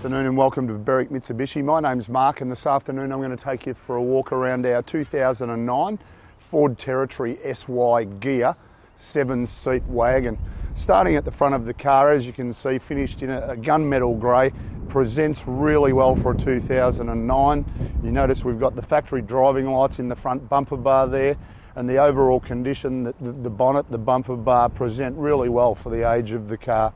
afternoon and welcome to Berwick Mitsubishi. My name's Mark and this afternoon I'm going to take you for a walk around our 2009 Ford Territory SY Ghia 7-seat wagon. Starting at the front of the car, as you can see, finished in a gunmetal grey, presents really well for a 2009. You notice we've got the factory driving lights in the front bumper bar there, and the overall condition, the bonnet, the bumper bar present really well for the age of the car.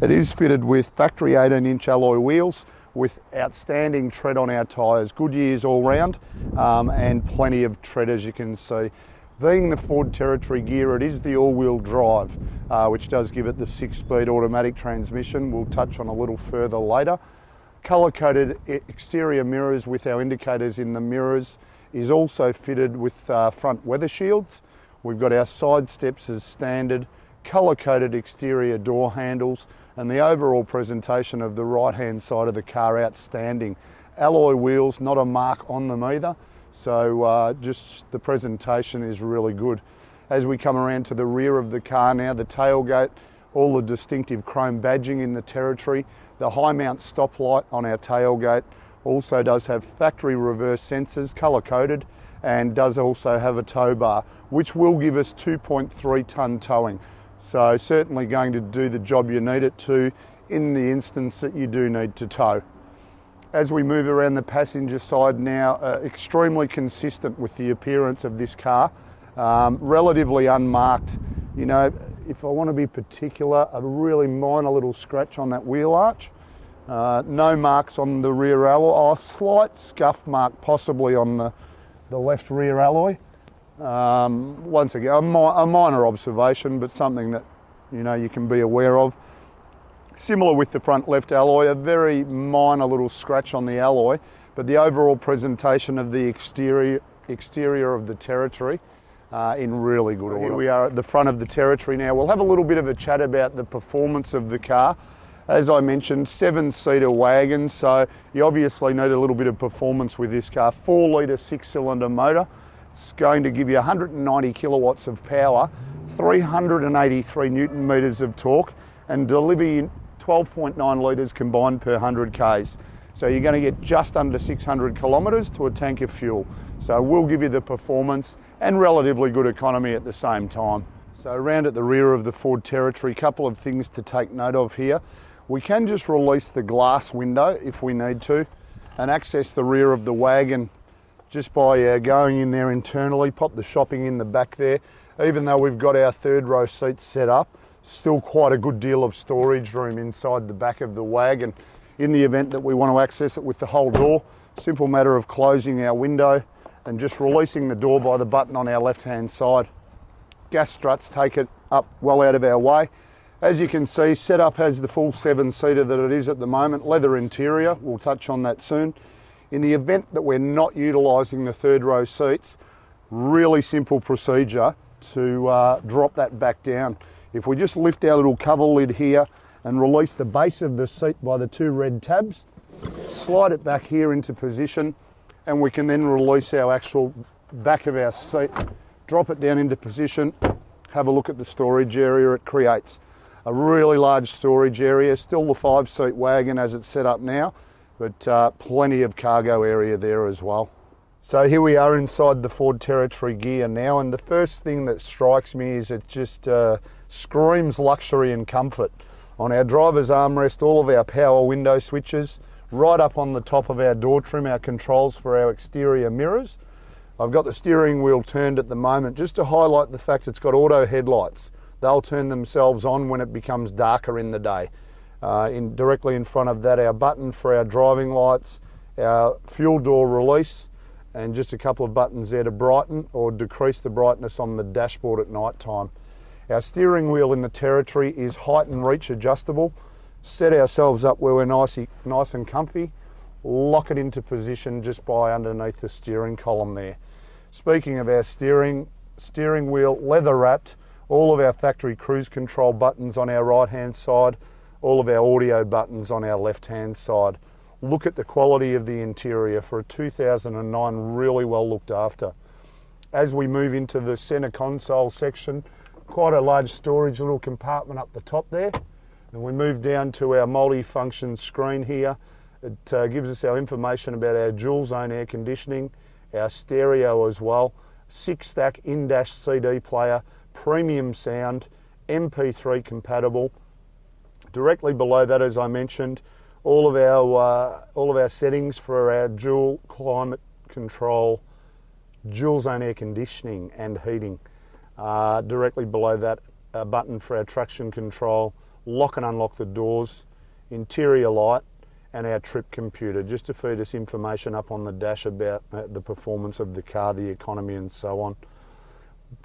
It is fitted with factory 18-inch alloy wheels with outstanding tread on our tyres, Goodyears all round, and plenty of tread, as you can see. Being the Ford Territory Ghia, it is the all-wheel drive, which does give it the 6-speed automatic transmission. We'll touch on a little further later. Colour-coded exterior mirrors with our indicators in the mirrors is also fitted with front weather shields. We've got our side steps as standard, colour-coded exterior door handles, and the overall presentation of the right-hand side of the car outstanding. Alloy wheels, not a mark on them either, so just the presentation is really good. As we come around to the rear of the car now, the tailgate, all the distinctive chrome badging in the Territory, the high mount stoplight on our tailgate also does have factory reverse sensors, colour-coded, and does also have a tow bar, which will give us 2.3 tonne towing. So certainly going to do the job you need it to in the instance that you do need to tow. As we move around the passenger side now, extremely consistent with the appearance of this car, relatively unmarked. You know, if I want to be particular, a really minor little scratch on that wheel arch. No marks on the rear alloy, a slight scuff mark possibly on the left rear alloy. Once again, a minor observation, but something that you can be aware of. Similar with the front left alloy, a very minor little scratch on the alloy, but the overall presentation of the exterior of the Territory in really good order. Here we are at the front of the Territory now. We'll have a little bit of a chat about the performance of the car. As I mentioned, 7-seater wagon, so you obviously need a little bit of performance with this car. 4-litre 6-cylinder motor. It's going to give you 190 kilowatts of power, 383 newton meters of torque, and deliver you 12.9 litres combined per 100 k's. So you're going to get just under 600 kilometres to a tank of fuel. So we'll give you the performance and relatively good economy at the same time. So around at the rear of the Ford Territory, couple of things to take note of here. We can just release the glass window if we need to and access the rear of the wagon just by going in there internally, pop the shopping in the back there. Even though we've got our third row seats set up, still quite a good deal of storage room inside the back of the wagon. In the event that we want to access it with the whole door, simple matter of closing our window and just releasing the door by the button on our left hand side. Gas struts take it up well out of our way. As you can see, setup has the full 7-seater that it is at the moment, leather interior, we'll touch on that soon. In the event that we're not utilising the third row seats, really simple procedure to drop that back down. If we just lift our little cover lid here and release the base of the seat by the 2 red tabs, slide it back here into position, and we can then release our actual back of our seat, drop it down into position, have a look at the storage area it creates. A really large storage area, still the 5-seat wagon as it's set up now, but plenty of cargo area there as well. So here we are inside the Ford Territory Ghia now, and the first thing that strikes me is it just screams luxury and comfort. On our driver's armrest, all of our power window switches, right up on the top of our door trim, our controls for our exterior mirrors. I've got the steering wheel turned at the moment just to highlight the fact it's got auto headlights. They'll turn themselves on when it becomes darker in the day. Directly in front of that, our button for our driving lights, our fuel door release, and just a couple of buttons there to brighten or decrease the brightness on the dashboard at night time. Our steering wheel in the Territory is height and reach adjustable. Set ourselves up where we're nice and comfy, lock it into position just by underneath the steering column there. Speaking of our steering wheel, leather wrapped, all of our factory cruise control buttons on our right hand side, all of our audio buttons on our left hand side. Look at the quality of the interior for a 2009, really well looked after. As we move into the centre console section, quite a large storage little compartment up the top there. And we move down to our multi-function screen here. It gives us our information about our dual zone air conditioning, our stereo as well, 6-stack in-dash CD player, premium sound, MP3 compatible. Directly below that, as I mentioned, all of our settings for our dual climate control, dual zone air conditioning and heating. Directly below that, a button for our traction control, lock and unlock the doors, interior light, and our trip computer, just to feed us information up on the dash about the performance of the car, the economy and so on.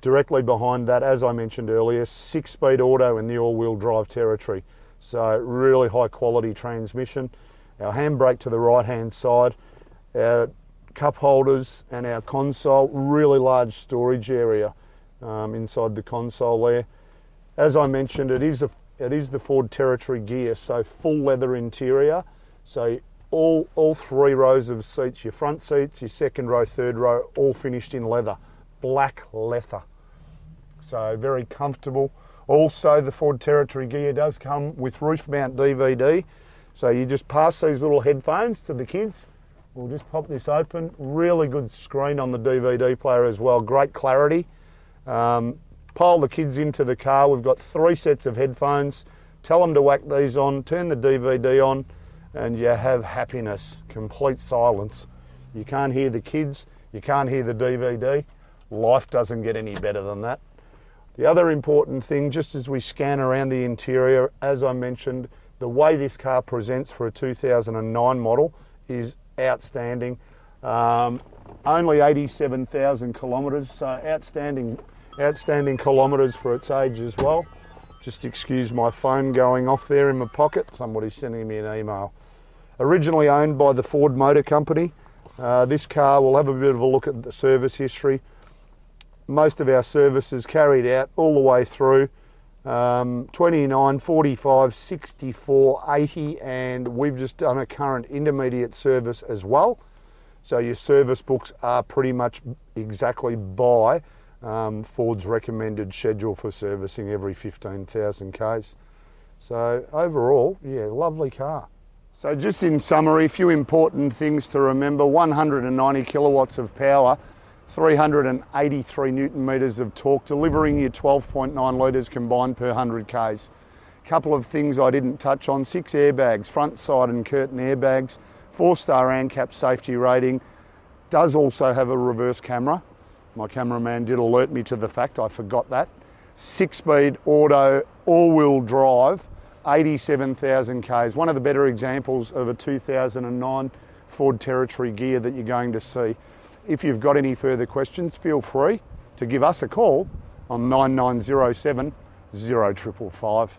Directly behind that, as I mentioned earlier, 6-speed auto in the all-wheel drive territory. So really high quality transmission. Our handbrake to the right hand side, our cup holders and our console, really large storage area inside the console there. As I mentioned, it is the Ford Territory Ghia, so full leather interior. So all 3 rows of seats, your front seats, your second row, third row, all finished in leather, black leather. So very comfortable. Also, the Ford Territory Ghia does come with roof mount DVD. So you just pass these little headphones to the kids. We'll just pop this open. Really good screen on the DVD player as well. Great clarity. Pile the kids into the car. We've got 3 sets of headphones. Tell them to whack these on, turn the DVD on, and you have happiness, complete silence. You can't hear the kids, you can't hear the DVD. Life doesn't get any better than that. The other important thing, just as we scan around the interior, as I mentioned, the way this car presents for a 2009 model is outstanding. Only 87,000 kilometres, so outstanding kilometres for its age as well. Just excuse my phone going off there in my pocket. Somebody's sending me an email. Originally owned by the Ford Motor Company. This car, we'll have a bit of a look at the service history. Most of our services carried out all the way through 29, 45, 64, 80, and we've just done a current intermediate service as well. So your service books are pretty much exactly by Ford's recommended schedule for servicing every 15,000 Ks. So overall, yeah, lovely car. So just in summary, a few important things to remember: 190 kilowatts of power, 383 Newton meters of torque, delivering you 12.9 litres combined per 100 Ks. Couple of things I didn't touch on: 6 airbags, front, side and curtain airbags, 4-star ANCAP safety rating. Does also have a reverse camera. My cameraman did alert me to the fact, I forgot that. 6-speed auto, all-wheel drive, 87,000 Ks. One of the better examples of a 2009 Ford Territory Ghia that you're going to see. If you've got any further questions, feel free to give us a call on 9907 0555.